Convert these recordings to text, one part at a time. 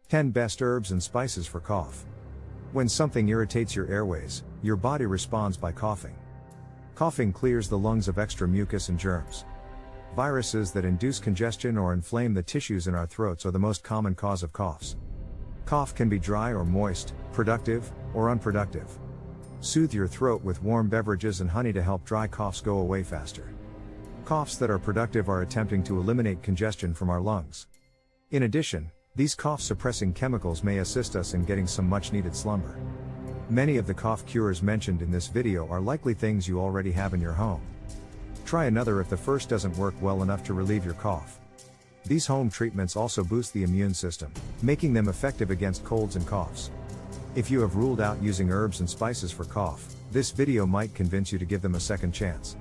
10 Best Herbs and Spices for Cough. When something irritates your airways, your body responds by coughing. Coughing clears the lungs of extra mucus and germs. Viruses that induce congestion or inflame the tissues in our throats are the most common cause of coughs. Cough can be dry or moist, productive or unproductive. Soothe your throat with warm beverages and honey to help dry coughs go away faster. Coughs that are productive are attempting to eliminate congestion from our lungs. In addition, these cough-suppressing chemicals may assist us in getting some much-needed slumber. Many of the cough cures mentioned in this video are likely things you already have in your home. Try another if the first doesn't work well enough to relieve your cough. These home treatments also boost the immune system, making them effective against colds and coughs. If you have ruled out using herbs and spices for cough, this video might convince you to give them a second chance.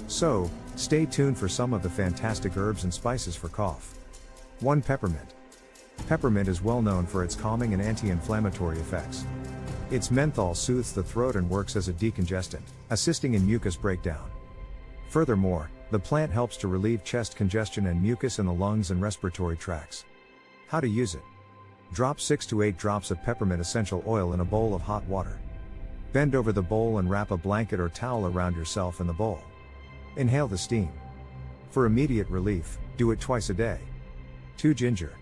So, stay tuned for some of the fantastic herbs and spices for cough. 1. Peppermint. Peppermint is well known for its calming and anti-inflammatory effects. Its menthol soothes the throat and works as a decongestant, assisting in mucus breakdown. Furthermore, the plant helps to relieve chest congestion and mucus in the lungs and respiratory tracts. How to use it? Drop 6 to 8 drops of peppermint essential oil in a bowl of hot water. Bend over the bowl and wrap a blanket or towel around yourself and the bowl. Inhale the steam. For immediate relief, do it twice a day. 2. Ginger.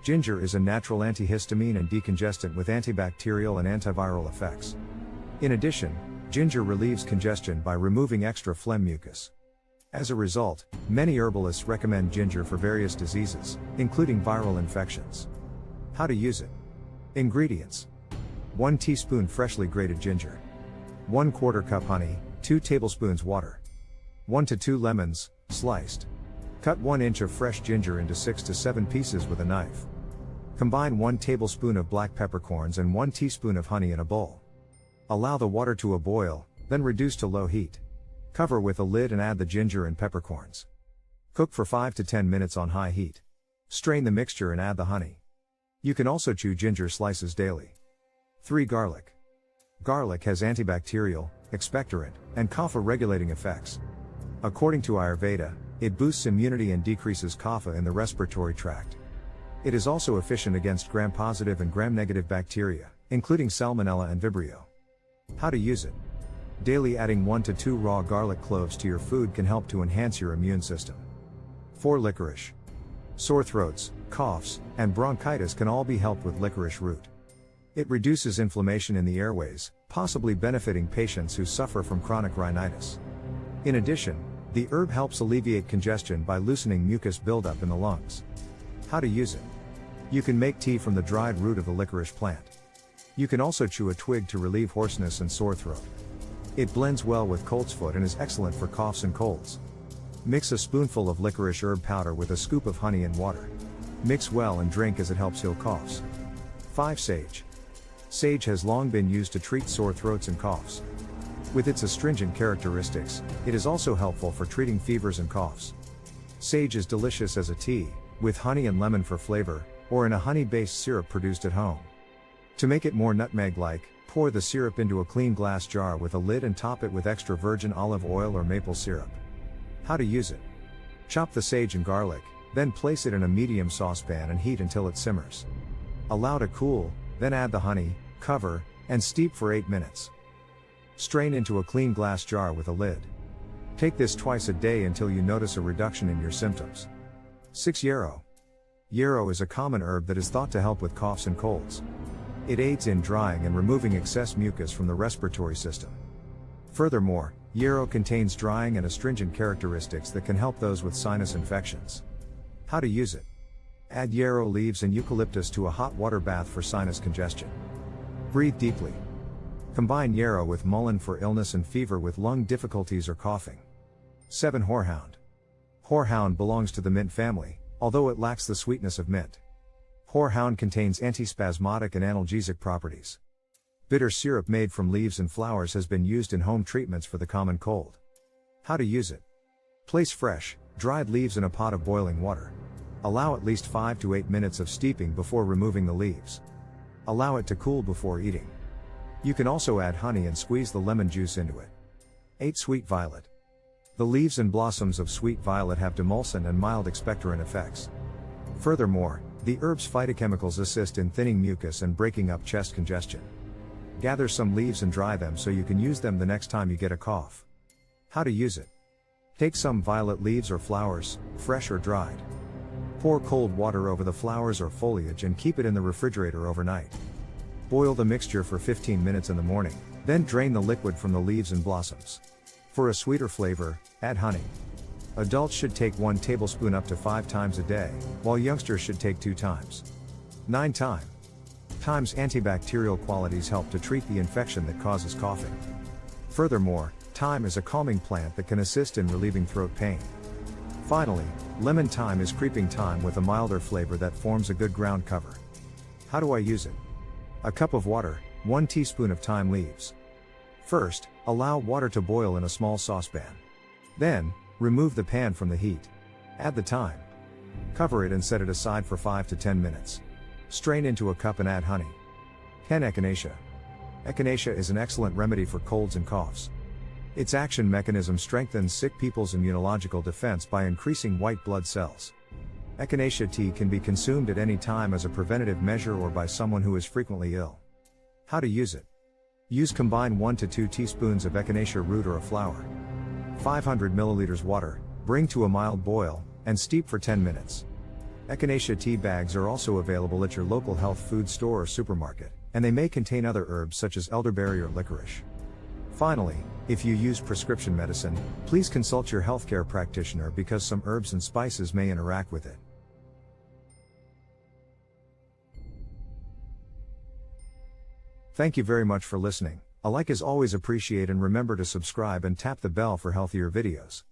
Ginger is a natural antihistamine and decongestant with antibacterial and antiviral effects. In addition, ginger relieves congestion by removing extra phlegm mucus. As a result, many herbalists recommend ginger for various diseases, including viral infections. How to use it? Ingredients: 1 teaspoon freshly grated ginger, 1/4 cup honey, 2 tablespoons water, 1 to 2 lemons, sliced. Cut 1 inch of fresh ginger into 6 to 7 pieces with a knife. Combine 1 tablespoon of black peppercorns and 1 teaspoon of honey in a bowl. Allow the water to a boil, then reduce to low heat. Cover with a lid and add the ginger and peppercorns. Cook for 5 to 10 minutes on high heat. Strain the mixture and add the honey. You can also chew ginger slices daily. 3. Garlic. Garlic has antibacterial, expectorant, and kapha-regulating effects. According to Ayurveda, it boosts immunity and decreases kapha in the respiratory tract. It is also efficient against gram-positive and gram-negative bacteria, including Salmonella and Vibrio. How to use it? Daily adding 1 to 2 raw garlic cloves to your food can help to enhance your immune system. 4. Licorice. Sore throats, coughs, and bronchitis can all be helped with licorice root. It reduces inflammation in the airways, possibly benefiting patients who suffer from chronic rhinitis. In addition, the herb helps alleviate congestion by loosening mucus buildup in the lungs. How to use it? You can make tea from the dried root of the licorice plant. You can also chew a twig to relieve hoarseness and sore throat. It blends well with coltsfoot and is excellent for coughs and colds. Mix a spoonful of licorice herb powder with a scoop of honey and water. Mix well and drink as it helps heal coughs. 5. Sage. Sage has long been used to treat sore throats and coughs. With its astringent characteristics, it is also helpful for treating fevers and coughs. Sage is delicious as a tea, with honey and lemon for flavor, or in a honey-based syrup produced at home. To make it more nutmeg-like, pour the syrup into a clean glass jar with a lid and top it with extra virgin olive oil or maple syrup. How to use it? Chop the sage and garlic, then place it in a medium saucepan and heat until it simmers. Allow to cool, then add the honey, cover, and steep for 8 minutes. Strain into a clean glass jar with a lid. Take this twice a day until you notice a reduction in your symptoms. 6. Yarrow. Yarrow is a common herb that is thought to help with coughs and colds. It aids in drying and removing excess mucus from the respiratory system. Furthermore, yarrow contains drying and astringent characteristics that can help those with sinus infections. How to use it? Add yarrow leaves and eucalyptus to a hot water bath for sinus congestion. Breathe deeply. Combine yarrow with mullein for illness and fever with lung difficulties or coughing. 7. Horehound. Horehound belongs to the mint family, although it lacks the sweetness of mint. Horehound contains antispasmodic and analgesic properties. Bitter syrup made from leaves and flowers has been used in home treatments for the common cold. How to use it? Place fresh, dried leaves in a pot of boiling water. Allow at least 5 to 8 minutes of steeping before removing the leaves. Allow it to cool before eating. You can also add honey and squeeze the lemon juice into it. 8. Sweet violet. The leaves and blossoms of sweet violet have demulcent and mild expectorant effects. Furthermore, The herb's phytochemicals assist in thinning mucus and breaking up chest congestion. Gather some leaves and dry them so you can use them the next time you get a cough. How to use it? Take some violet leaves or flowers, fresh or dried. Pour cold water over the flowers or foliage and keep it in the refrigerator overnight. Boil the mixture for 15 minutes in the morning, then drain the liquid from the leaves and blossoms. For a sweeter flavor, add honey. Adults should take 1 tablespoon up to 5 times a day, while youngsters should take 2 times. 9 times antibacterial qualities help to treat the infection that causes coughing. Furthermore, thyme is a calming plant that can assist in relieving throat pain. Finally, lemon thyme is creeping thyme with a milder flavor that forms a good ground cover. How do I use it? A cup of water, 1 teaspoon of thyme leaves. First, allow water to boil in a small saucepan. Then, remove the pan from the heat. Add the thyme. Cover it and set it aside for 5 to 10 minutes. Strain into a cup and add honey. 10 echinacea. Echinacea is an excellent remedy for colds and coughs. Its action mechanism strengthens sick people's immunological defense by increasing white blood cells. Echinacea tea can be consumed at any time as a preventative measure or by someone who is frequently ill. How to use it? Use combine 1 to 2 teaspoons of echinacea root or a flower. 500 milliliters water, bring to a mild boil, and steep for 10 minutes. Echinacea tea bags are also available at your local health food store or supermarket, and they may contain other herbs such as elderberry or licorice. Finally, if you use prescription medicine, please consult your healthcare practitioner because some herbs and spices may interact with it. Thank you very much for listening. A like is always appreciated, and remember to subscribe and tap the bell for healthier videos.